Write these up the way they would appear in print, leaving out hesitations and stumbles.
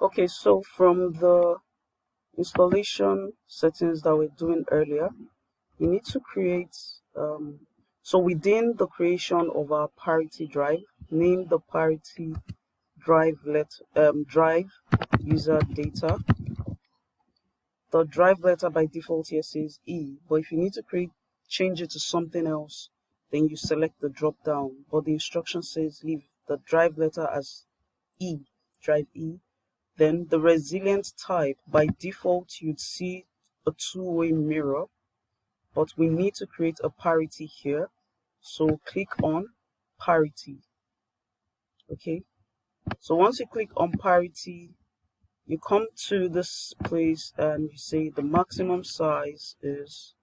Okay, so from the installation settings that we're doing earlier, you need to create so within the creation of our parity drive, name the parity drive drive user data. The drive letter by default here says E, but if you need to change it to something else, then you select the drop down, but the instruction says leave the drive letter as E, drive E. Then the resilient type, by default you'd see a two-way mirror, but we need to create a parity here, so click on parity. Okay, so once you click on parity, you come to this place and you say the maximum size is,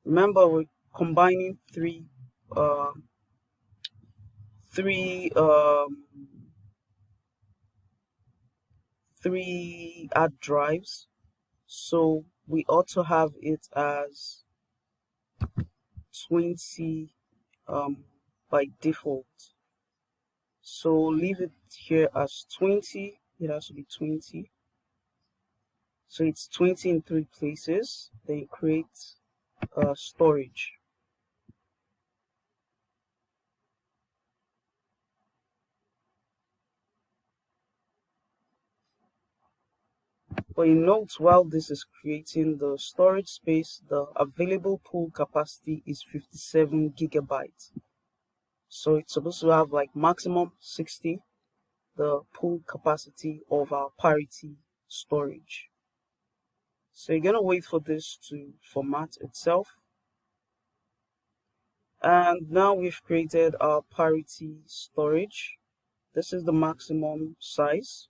remember we're combining three hard drives, so we ought to have it as 20 by default. So leave it here as 20. It has to be 20. So it's 20 in 3 places. Then create storage. But you note, while this is creating the storage space, the available pool capacity is 57 gigabytes. So it's supposed to have like maximum 60, the pool capacity of our parity storage. So you're gonna wait for this to format itself. And now we've created our parity storage. This is the maximum size,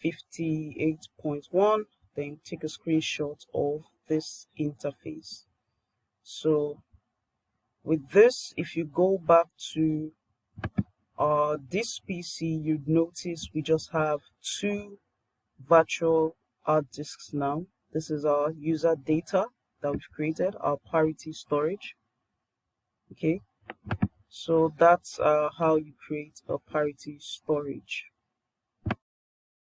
58.1. Then take a screenshot of this interface. So with this, if you go back to this PC, you'd notice we just have 2 virtual hard disks now. This is our user data that we've created, our parity storage. Okay, so that's how you create a parity storage.